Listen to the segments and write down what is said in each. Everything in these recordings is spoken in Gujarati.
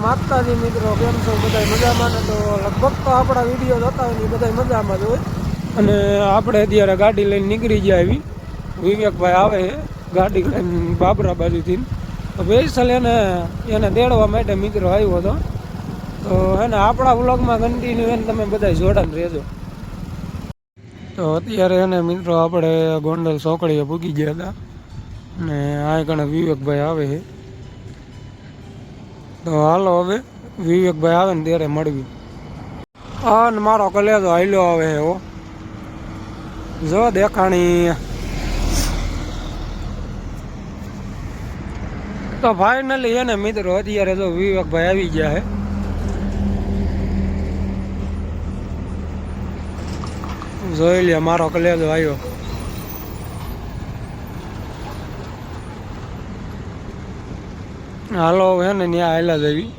માતાજી મિત્રો, કેમ છો બધા મજામાં? ને તો લગભગ તો આપણા વિડીયો જોતા હોય ને બધા મજામાં જ હોય. અને આપણે અત્યારે ગાડી લઈને નીકળી ગયા આવી. વિવેકભાઈ આવે છે ગાડી લઈને બાબરા બાજુથી. તો વૈસલ એને તેડવા માટે મિત્રો આવ્યો હતો. તો એને આપણા વ્લોગમાં કન્ટિન્યુ એને તમે બધા જોડાણ રહેજો. તો અત્યારે એને મિત્રો આપણે ગોંડલ ચોકડીએ પૂગી ગયા હતા. ને આ કણે વિવેકભાઈ આવે છે. તો હાલો હવે વિવેકભાઈ આવે ને ત્યારે મળવી. હા ને મારો કલેજો હાલ્યો આવે હો, જો દેખાણી. તો ફાઇનલી એને મિત્રો અત્યારે જો વિવેકભાઈ આવી ગયા હે. જોઈ લે મારો કલેજો આવ્યો. હાલો હે ને ત્યાં આવેલા જવી.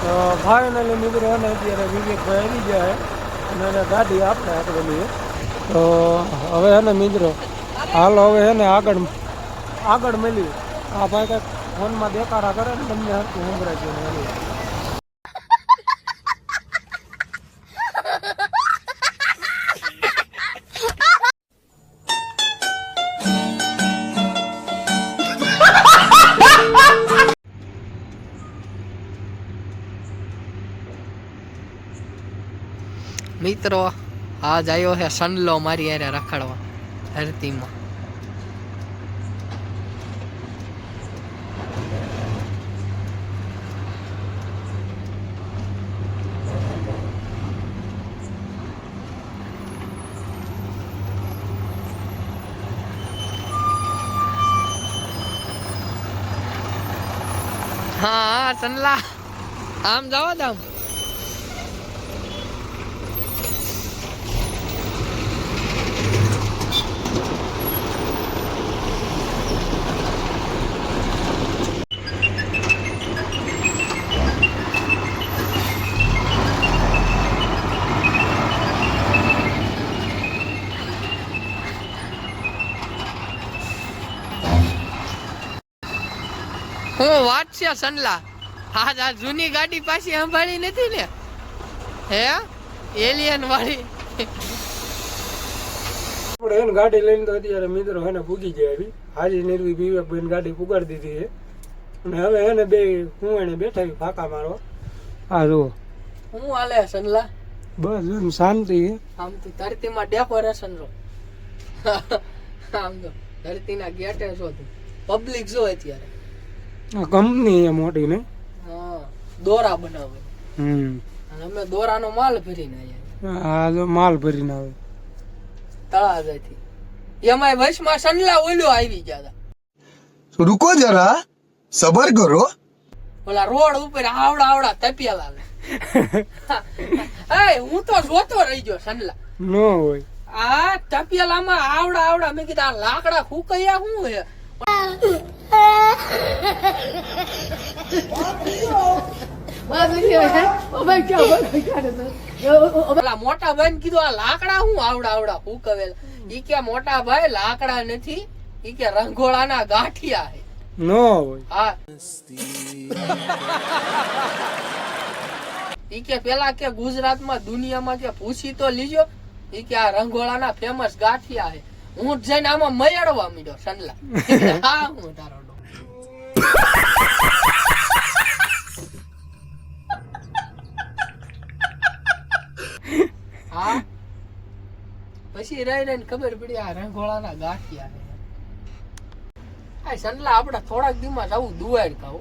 તો ફાઇનલી મિત્રો એને અત્યારે વિવેકભાઈ આવી ગયા હે અને એને ગાડી આપણે આપેલી. તો હવે એને મિત્રો હાલો હવે એને આગળ મળી. આ ભાઈ કંઈક ફોનમાં દેખાડા કરે ને તમને હરખું સંભળાય છે. મિત્રો આજ આવ્યો છે સનલો મારી યારે રખડવા ધરતીમાં. હા સનલા આમ જાઓ આમ. હું વાત છે સનલા, આજ આ જૂની ગાડી પાછી સંભાળી નથી ને? હે એલિયન વાળી. આપણે એને ગાડી લઈને તો અત્યારે મિત્રો એને પૂગી જાય આવી. હાજી નિર્વી વિવેકભાઈ ગાડી પુગાડી દીધી છે. અને હવે એને બે હું એને બેઠા ફાંકા મારો. હા જુઓ હું હાલે સનલા? બસ એમ શાંતિ છે. આમ તો ધરતીમાં ડેકોરેશન રો. આમ તો ધરતીના ગેટે છો તું પબ્લિક જો અત્યારે. કંપની એ મોટી ને હા દોરા બનાવે. અને અમે દોરાનો માલ ભરીને આયા. હા જો માલ ભરીને આવે તળાજાથી. એમાંય વચમાં સનલા ઓલ્યો આવી ગયા હતા. रुको जरा सबर करो. ઓલા રોડ ઉપર આવડા તપિયાલા લે. એ હું તો જોતો રહી ગયો સનલા. નો હોય આ તપિયાલામાં આવડા મેં કીધું આ લાકડા ફૂકયા શું હે? મોટા ભાઈ કીધું આ લાકડા હું આવડા ફૂકવેલા. ઈ કે મોટા ભાઈ લાકડા નથી, ઈ કે રંગોળાના ગાંઠિયા હે. નો હોય હા ઈ કે પેલા કે ગુજરાતમાં દુનિયામાં કે પૂછી તો લીજો. ઈ કે આ રંગોળાના ફેમસ ગાંઠિયા હે. હું જઈને આમાં મયાડવા મીડ્યો સનલા. હા હું તારો હા પછી રહીને ખબર પડી આ રંગોળાના ગાંઠિયા હે. આ સનલા આપણે થોડાક દીમાં જવું દુવાડ ખાવ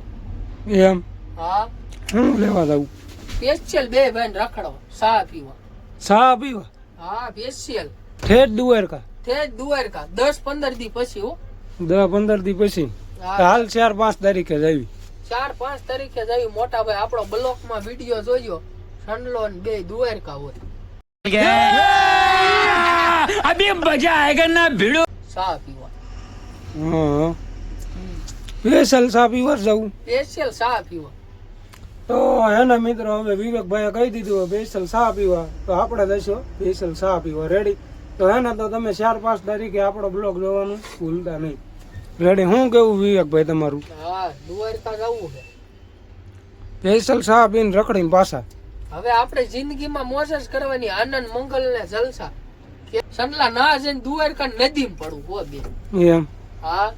એમ. હા હું લેવા જાઉં સ્પેશિયલ બે ભાઈ રખડો ચા પીવા. ચા પીવા? હા સ્પેશિયલ ઠેઠ દ્વારકા. ઠેઠ દ્વારકા 10-15 દી પછી હો. 10-15 દી પછી હાલ 4-5 તારીખે જવી. 4-5 તારીખે જવી. મોટા ભાઈ આપણો બ્લોક માં વિડીયો જોયો સનલો ને બે દ્વારકા હોય. अभी मजा आएगा ना भिड़ो. ચા પીવા. હા સ્પેશિયલ ચા પીવા જવું. સ્પેશિયલ ચા પીવા. તો એના મિત્રો હવે વિવેકભાઈએ કહી દીધું સ્પેશિયલ ચા પીવા. તો આપણે જઈશું સ્પેશિયલ ચા પીવા. રેડી? તો હે ને તો તમે 4-5 તારીખે આપણો બ્લોગ જોવાનું ભૂલતા નહીં. રેડી? શું કેવું વિવેકભાઈ તમારું? હા દ્વારકા જવું છે. સ્પેશિયલ ચા પીને રખડીને પાછા. હવે આપણે જિંદગીમાં મોજ જ કરવાની, આનંદ મંગલ ને જલસા. સંડલા ના જઈને દ્વારકા નદીમાં પડવું હો બે. એમ? હા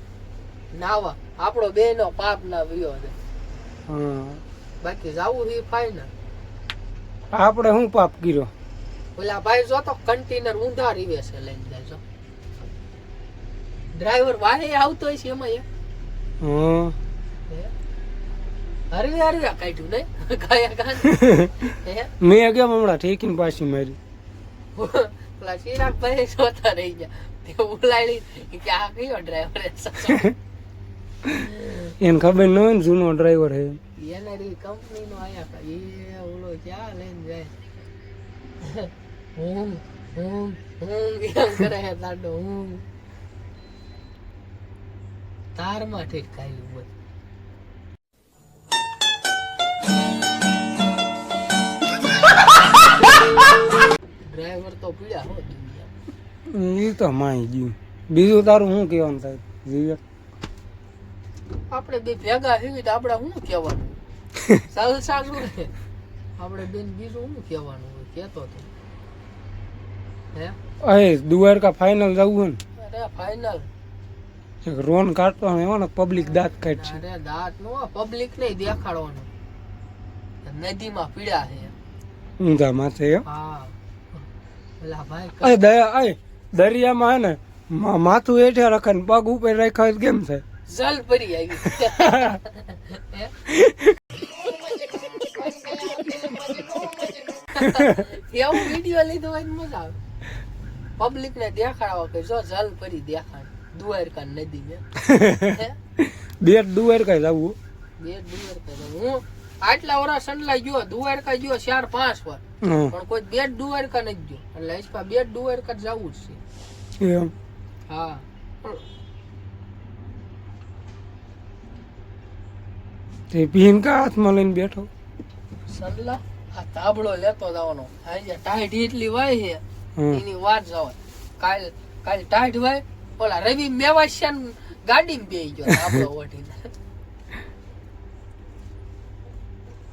નાવા આપણો બે નો પાપ ના વ્યો છે. હા. બાકી જાવું છે ફાઈનલ. આપણે શું પાપ કર્યો? ઓલા ભાઈ જો તો કન્ટેનર ઊંધા રિવેસે લઈને જાય છો. ડ્રાઈવર વાહે આવતો હોય છે એમાં હા. હરવે હરવે કાઢ્યું ને કાયા કાન. મેં કેમ હમણાં ઠેકીને પાછી મારી. પેલા ચિરાગ ભાઈ જોતા રહી ગયા. તે ઉલાડી કે આ કયો ડ્રાઈવર એને ખબર ન હોય ને જૂનો ડ્રાઈવર હે. એને કંપની નો આયા એ ઓલો ક્યાં લઈને જાય. હું એમ કરે હે દાડો હું તારમાં ઠીક ખાઈ બોલ. ડ્રાઈવર તો પીડ્યા હો દુનિયા. એ તો માઈ ગયું. બીજું તારું શું કહેવાનું થાય વિવેક? આપણે બે ભેગા થઈ તો આપણે શું કહેવાનું? સારું ને આપણે બેન બીજું શું કહેવાનું હોય કેતો તો હે. અરે દ્વારકા ફાઇનલ જવું ને. અરે ફાઇનલ રોન કાઢવાનો એવો ને પબ્લિક દાંત કાઢશે. અરે દાંત નો પબ્લિક નહીં દેખાડવાનું. નદીમાં પીડા છે ઊંધા માથે. હા પેલા ભાઈ અરે દરિયામાં હે ને માથું હેઠે રાખે ને પગ ઉપર રાખ્યા કેમ છે? જલ પરી આવી. એવું વિડીયો લીધો હોય મજા આવે. પબ્લિક ને દેખાડવા કે જો જલ પરી દેખાડ દ્વારકા નદી ને. બેટ દ્વારકા જવું. બે દ્વારકા હું આટલા વર્ષ સંડલા ગયો દ્વારકા ગયો 4-5 વાર પણ કોઈ બેટ દ્વારકા નથી ગયો. એટલે આજ બેટ દ્વારકા જવું જ છે. એમ? હા તે પીનકા હાથમાં લઈને બેઠો. સંડલા આ તાબડો લેતો જવાનો. આજે ટાઈટ એટલી વાય છે એની વાત જવાય. કાલ ટાઈટ વાય ઓલા રવિ મેવાસ્યાન ગાડીમાં બેહી ગયો તાબડો ઓઢીને.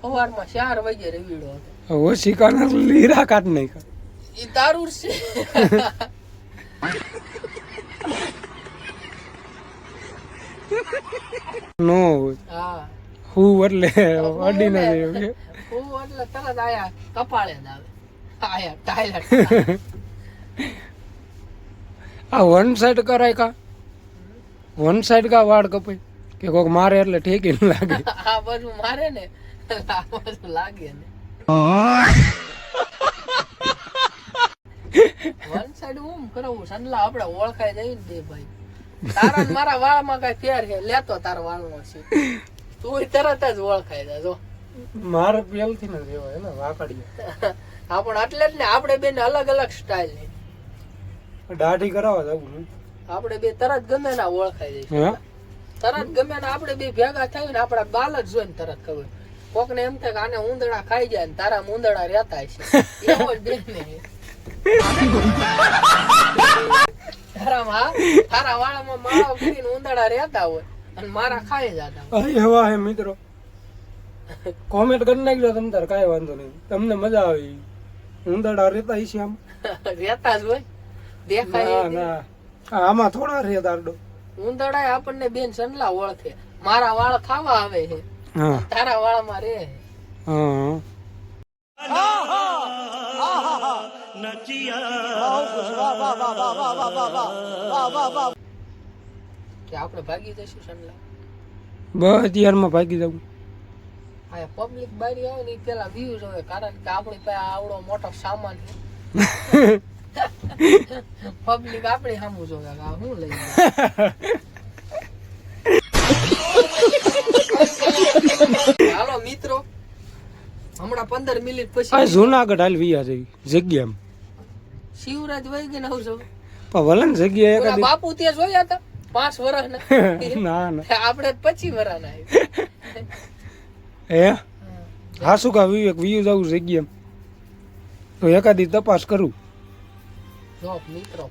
સવારમાં 4 વાગે રવિડો હતો. ઓછી કાના લીરા કાઢ નાખ્યા. ઈ તારું છે. નો હોય હા હું એટલે અડીને રહ્યો. હું એટલે તરત આયા કપાળે જ આવે. આયા ટાયલેટ. આ વન સાઈડ કરાય કા? વન સાઈડ કા વાળ કપાય કે કોક મારે એટલે ઠેકી ન લાગે? આ બધું મારે ને આ બધું લાગે ને. વન સાઈડ હું કરાવું સંડલા આપણે ઓળખાઈ જાય ને બે ભાઈ. તારા ને મારા વાળમાં કઈ ફેર છે લેતો તારા વાળનો છે તું તરત જ ઓળખાઈ જાય જો. મારે પેલથી ન રેવાય ને વાકડીએ. હા પણ એટલે જ ને આપણે બે ને અલગ અલગ સ્ટાઇલ ની દાઢી કરાવવા જવું ને. આપણે બે તરત ગમે ના ઓળખાઈ હે? જાય. તરત ગમે ને આપણે બે ભેગા થાય ને આપડા બાલ જ જોઈને તરત ખબર. કોક ને એમ થાય કે આને ઉંદડા ખાઈ જાય ને તારા ઉંદડા રહેતા છે એવો જ બે ને. તારા વાળામાં માળા કરીને ઉંદડા રહેતા હોય અને મારા ખાઈ જતા હોય. એવા હે મિત્રો, કોમેન્ટ કરી નાખજો તમ તાર, કાંઈ વાંધો નહીં, તમને મજા આવી. ઉંદરડા રહેતા હશે આમ? રહેતા જ હોય, દેખાય. ના ના, આમાં થોડા રે દારડો. ઉંદરડા આપણને બેન સંડલા ઓળખે. મારા વાળ ખાવા આવે છે, હા, તારા વાળમાં રહે. હા, કે આપણે ભાગી જઈશું સંડલા. બસ યારમાં ભાગી જવું. આ પબ્લિક બારી આવે ને પેલા વ્યૂ જોવે, કારણ કે આપણી પાસે આવડો મોટો સામાન છે. પબ્લિક આપણી સામું જોવે કે આ શું લઈ હાલો મિત્રો, હમણાં 15 મિનિટ પછી જુનાગઢ હાલ વિયા જેવી જગ્યામાં શિવરાજ વહી ગઈ ને હું જોઉં. પણ વલણ જગ્યા ઓલા એકાદી. બાપુ ત્યાં જોયા હતા 5 વર્ષના. ના ના, આપણે 25 વર્ષના. હે હા, શું કા વિવેક વિયું જવું જગ્યામાં તો એકાદી તપાસ કરું. જો મિત્રો